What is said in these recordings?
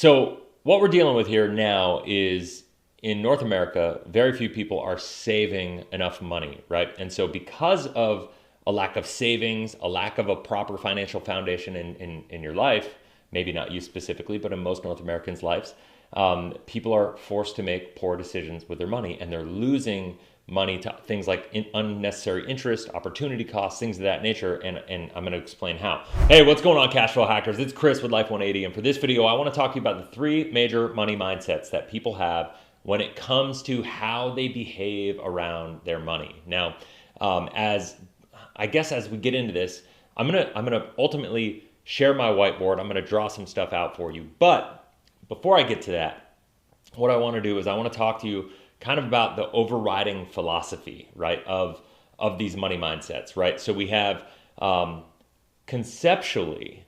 So what we're dealing with here now is in North America, very few people are saving enough money, right? And so because of a lack of savings, a lack of a proper financial foundation in your life, maybe not you specifically, but in most North Americans' lives, people are forced to make poor decisions with their money, and they're losing money to things like unnecessary interest, opportunity costs, things of that nature, and I'm going to explain how. Hey, what's going on, cash flow hackers? It's Chris with Life 180, and for this video, I want to talk to you about the three major money mindsets that people have when it comes to how they behave around their money. Now, as we get into this, I'm gonna ultimately share my whiteboard. I'm gonna draw some stuff out for you, but before I get to that, what I want to do is I want to talk to you kind of about the overriding philosophy, right, of these money mindsets, right? So we have conceptually,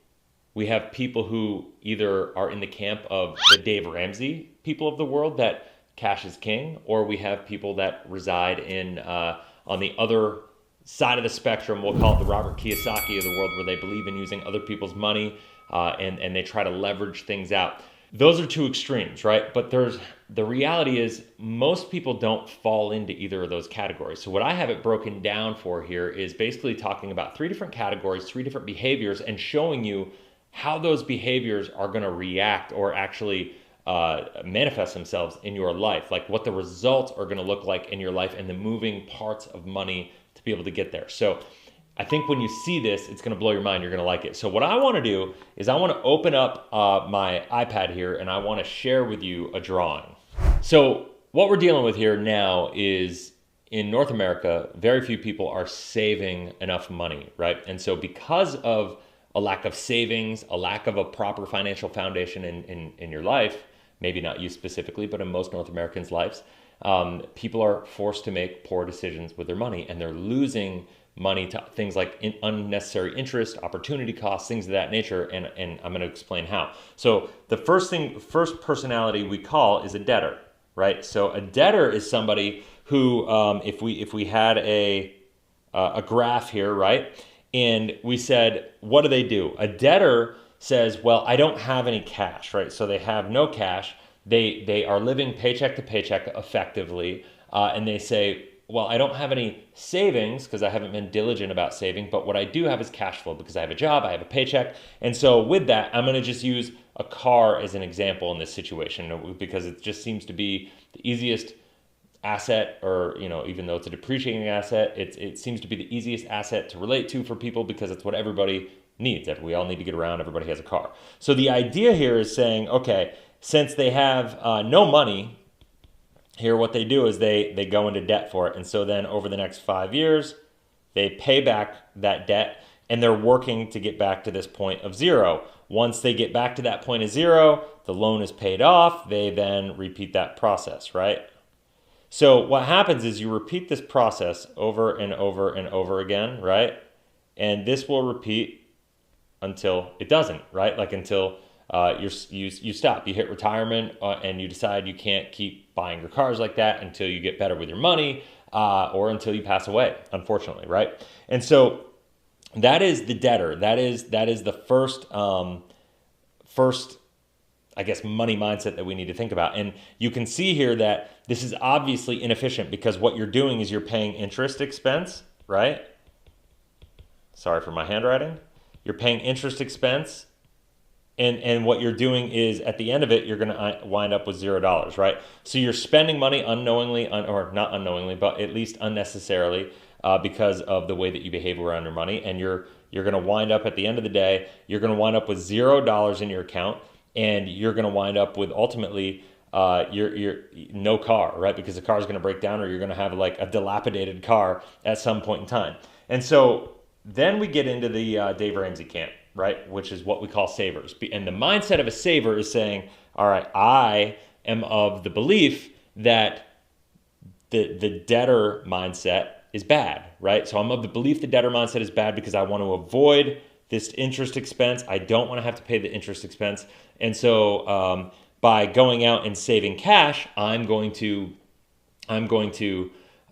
we have people who either are in the camp of the Dave Ramsey people of the world, that cash is king, or we have people that reside in on the other side of the spectrum. We'll call it the Robert Kiyosaki of the world, where they believe in using other people's money and they try to leverage things out. Those are two extremes, right? But the reality is most people don't fall into either of those categories. So what I have it broken down for here is basically talking about three different categories, three different behaviors, and showing you how those behaviors are going to react or actually manifest themselves in your life, like what the results are going to look like in your life and the moving parts of money to be able to get there. So I think when you see this, it's going to blow your mind. You're going to like it. So what I want to do is I want to open up my iPad here, and I want to share with you a drawing. So what we're dealing with here now is in North America, very few people are saving enough money, right? And so because of a lack of savings, a lack of a proper financial foundation in your life, maybe not you specifically, but in most North Americans' lives, people are forced to make poor decisions with their money, and they're losing money to things like unnecessary interest, opportunity costs, things of that nature, and I'm going to explain how. So the first personality we call is a debtor, right? So a debtor is somebody who, if we had a graph here, right, and we said, what do? A debtor says, well, I don't have any cash, right? So they have no cash. They are living paycheck to paycheck effectively, and they say, well, I don't have any savings because I haven't been diligent about saving, but what I do have is cash flow because I have a job, I have a paycheck. And so with that, I'm going to just use a car as an example in this situation because it just seems to be the easiest asset, or, even though it's a depreciating asset, it seems to be the easiest asset to relate to for people because it's what everybody needs. We all need to get around. Everybody has a car. So the idea here is saying, okay, since they have no money, here what they do is they go into debt for it. And so then over the next 5 years, they pay back that debt, and they're working to get back to this point of zero. Once they get back to that point of zero, the loan is paid off. They then repeat that process, right? So what happens is you repeat this process over and over and over again, right? And this will repeat until it doesn't, right? Like until you stop, you hit retirement, and you decide you can't keep buying your cars like that until you get better with your money, or until you pass away, unfortunately, right? And so that is the debtor. That is the first, I guess, money mindset that we need to think about. And you can see here that this is obviously inefficient because what you're doing is you're paying interest expense, right? Sorry for my handwriting. You're paying interest expense. And what you're doing is, at the end of it, you're going to wind up with $0, right? So you're spending money unknowingly, or not unknowingly, but at least unnecessarily, because of the way that you behave around your money. And you're going to wind up, at the end of the day, you're going to wind up with $0 in your account, and you're going to wind up with ultimately your no car, right? Because the car is going to break down, or you're going to have like a dilapidated car at some point in time. And so then we get into the Dave Ramsey camp, right? Which is what we call savers. And the mindset of a saver is saying, all right, I am of the belief that the debtor mindset is bad, right? So I'm of the belief the debtor mindset is bad because I want to avoid this interest expense. I don't want to have to pay the interest expense. And so by going out and saving cash, I'm going to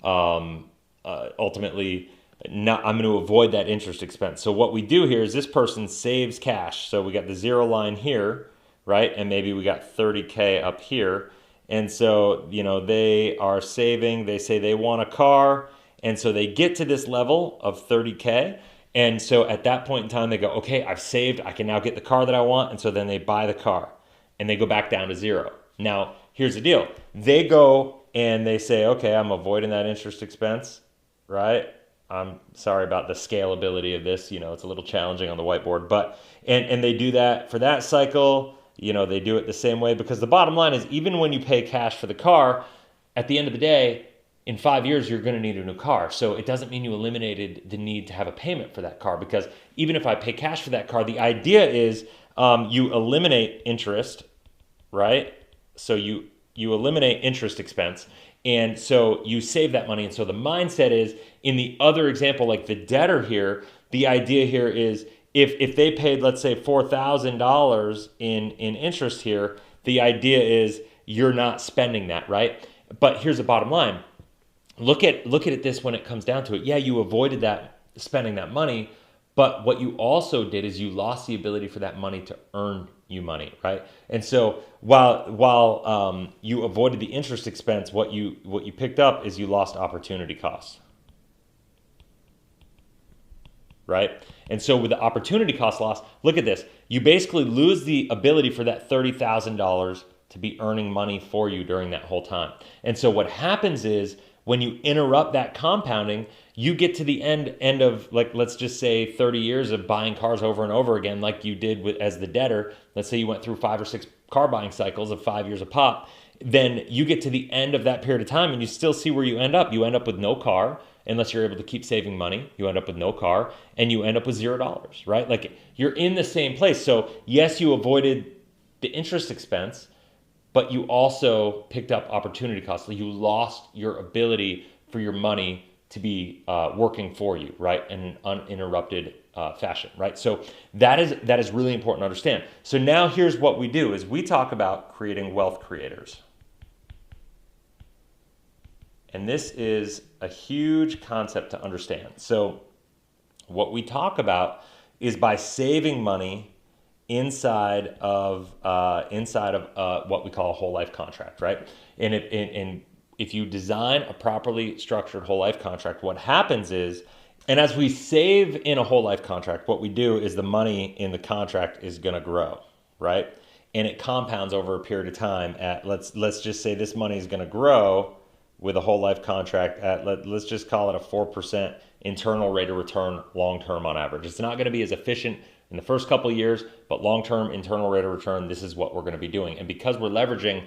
ultimately I'm going to avoid that interest expense. So what we do here is this person saves cash. So we got the zero line here, right? And maybe we got 30K up here. And so, they are saving, they say they want a car. And so they get to this level of 30K. And so at that point in time, they go, okay, I've saved, I can now get the car that I want. And so then they buy the car and they go back down to zero. Now, here's the deal. They go and they say, okay, I'm avoiding that interest expense, right? I'm sorry about the scalability of this. It's a little challenging on the whiteboard, but, and they do that for that cycle. They do it the same way, because the bottom line is, even when you pay cash for the car, at the end of the day, in 5 years, you're going to need a new car. So it doesn't mean you eliminated the need to have a payment for that car, because even if I pay cash for that car, the idea is you eliminate interest, right? So you eliminate interest expense. And so you save that money. And so the mindset is, in the other example, like the debtor here, the idea here is, if they paid, let's say, $4,000 in interest here, the idea is you're not spending that, right? But here's the bottom line. Look at it this when it comes down to it. Yeah, you avoided that spending that money, but what you also did is you lost the ability for that money to earn you money, right? And so while you avoided the interest expense, what you picked up is you lost opportunity costs, right? And so with the opportunity cost loss, look at this. You basically lose the ability for that $30,000 to be earning money for you during that whole time. And so what happens is, when you interrupt that compounding, you get to the end of, like, let's just say 30 years of buying cars over and over again, like you did as the debtor. Let's say you went through 5 or 6 car buying cycles of 5 years a pop. Then you get to the end of that period of time and you still see where you end up. You end up with no car, unless you're able to keep saving money. You end up with no car and you end up with $0, right? Like, you're in the same place. So yes, you avoided the interest expense, but you also picked up opportunity costs. You lost your ability for your money to be working for you, right, in an uninterrupted fashion, right? So that is really important to understand. So now here's what we do: is we talk about creating wealth creators. And this is a huge concept to understand. So what we talk about is, by saving money inside of what we call a whole life contract, right? And if you design a properly structured whole life contract, what happens is, and as we save in a whole life contract, what we do is the money in the contract is going to grow, right? And it compounds over a period of time at, let's just say this money is going to grow with a whole life contract at, let's just call it a 4% internal rate of return long-term on average. It's not going to be as efficient in the first couple of years, but long-term internal rate of return, this is what we're going to be doing. And because we're leveraging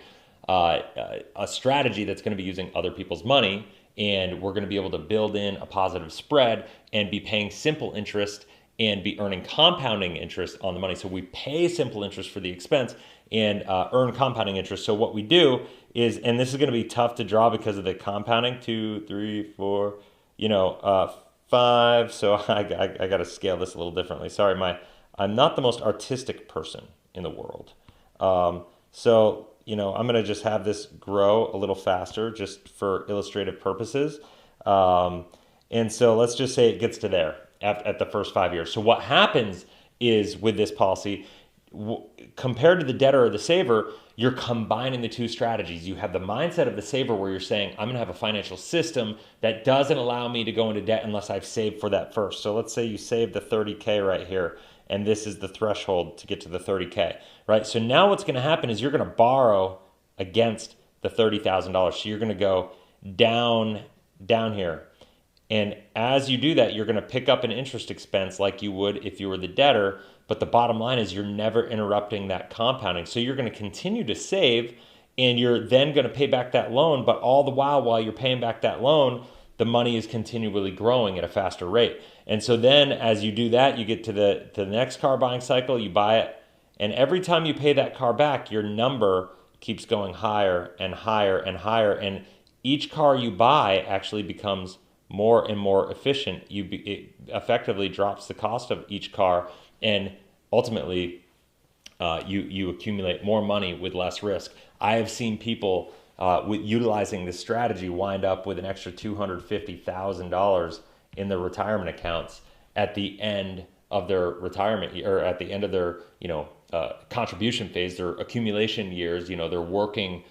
a strategy that's going to be using other people's money, and we're going to be able to build in a positive spread and be paying simple interest and be earning compounding interest on the money. So we pay simple interest for the expense and earn compounding interest. So what we do is, and this is going to be tough to draw because of the compounding, 2, 3, 4, 5. So I got to scale this a little differently. Sorry, I'm not the most artistic person in the world. So I'm going to just have this grow a little faster just for illustrative purposes. And so let's just say it gets to there at the first 5 years. So what happens is, with this policy, compared to the debtor or the saver, you're combining the two strategies. You have the mindset of the saver, where you're saying, I'm going to have a financial system that doesn't allow me to go into debt unless I've saved for that first. So let's say you save the 30K right here, and this is the threshold to get to the 30K, right? So now what's going to happen is you're going to borrow against the $30,000. So you're going to go down here. And as you do that, you're going to pick up an interest expense like you would if you were the debtor. But the bottom line is, you're never interrupting that compounding. So you're going to continue to save, and you're then going to pay back that loan. But all the while you're paying back that loan, the money is continually growing at a faster rate. And so then as you do that, you get to the next car buying cycle, you buy it. And every time you pay that car back, your number keeps going higher and higher and higher. And each car you buy actually becomes more and more efficient. It effectively drops the cost of each car, and ultimately you accumulate more money with less risk. I have seen people utilizing this strategy wind up with an extra $250,000 in their retirement accounts at the end of their retirement, or at the end of their contribution phase, their accumulation years, their working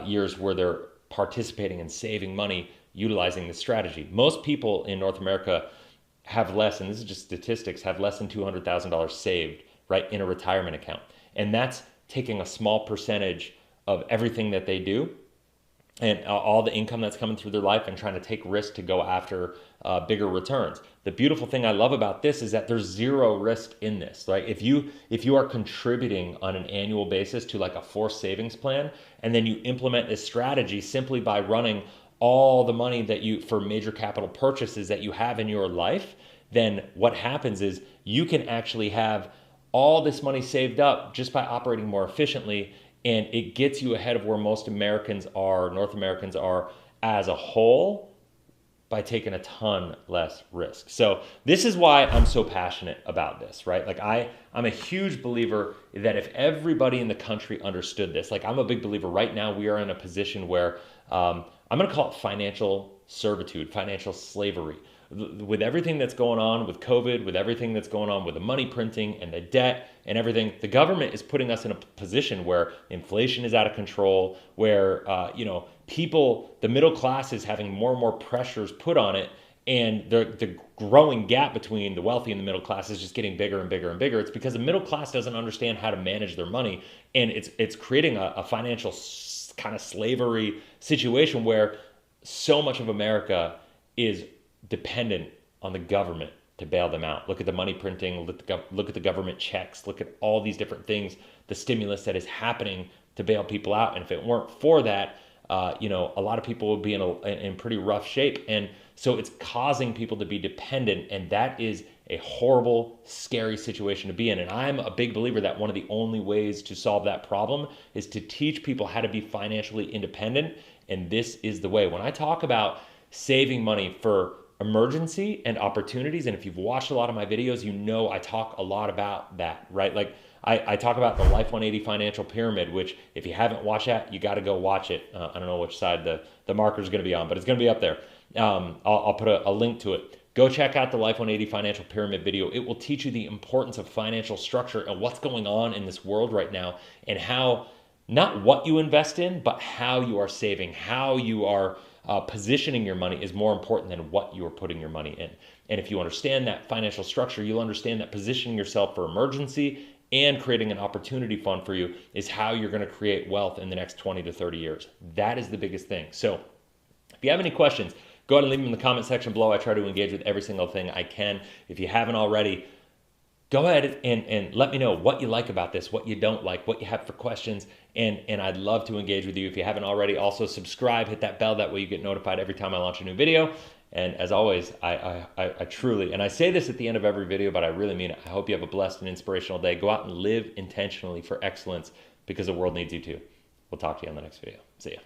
years where they're participating and saving money, utilizing this strategy. Most people in North America have less, and this is just statistics, have less than $200,000 saved, right, in a retirement account. And that's taking a small percentage of everything that they do and all the income that's coming through their life and trying to take risk to go after bigger returns. The beautiful thing I love about this is that there's zero risk in this. Like if you are contributing on an annual basis to like a forced savings plan, and then you implement this strategy simply by running all the money that you for major capital purchases that you have in your life, then what happens is you can actually have all this money saved up just by operating more efficiently. And it gets you ahead of where most Americans are, North Americans are as a whole, by taking a ton less risk. So this is why I'm so passionate about this, right? Like I'm a huge believer that if everybody in the country understood this, like I'm a big believer right now, we are in a position where I'm going to call it financial servitude, financial slavery. With everything that's going on with COVID, with everything that's going on with the money printing and the debt and everything, the government is putting us in a position where inflation is out of control, where people, the middle class is having more and more pressures put on it, and the growing gap between the wealthy and the middle class is just getting bigger and bigger and bigger. It's because the middle class doesn't understand how to manage their money, and it's creating a financial kind of slavery situation where so much of America is dependent on the government to bail them out. Look at the money printing, look at the government checks, look at all these different things, the stimulus that is happening to bail people out. And if it weren't for that, a lot of people would be in pretty rough shape. And so it's causing people to be dependent, and that is a horrible, scary situation to be in. And I'm a big believer that one of the only ways to solve that problem is to teach people how to be financially independent. And this is the way. When I talk about saving money for emergency and opportunities, and if you've watched a lot of my videos, I talk a lot about that, right? Like I talk about the Life 180 financial pyramid, which if you haven't watched that, you got to go watch it. I don't know which side the marker is going to be on, but it's going to be up there. I'll put a link to it. Go check out the Life 180 financial pyramid video. It will teach you the importance of financial structure and what's going on in this world right now, and how, not what you invest in, but how you are saving, how you are positioning your money is more important than what you are putting your money in. And if you understand that financial structure, you'll understand that positioning yourself for emergency and creating an opportunity fund for you is how you're going to create wealth in the next 20 to 30 years. That is the biggest thing. So if you have any questions, go ahead and leave them in the comment section below. I try to engage with every single thing I can. If you haven't already, go ahead and let me know what you like about this, what you don't like, what you have for questions, and I'd love to engage with you. If you haven't already, also subscribe, hit that bell, that way you get notified every time I launch a new video. And as always, I truly, and I say this at the end of every video, but I really mean it, I hope you have a blessed and inspirational day. Go out and live intentionally for excellence, because the world needs you to. We'll talk to you on the next video. See ya.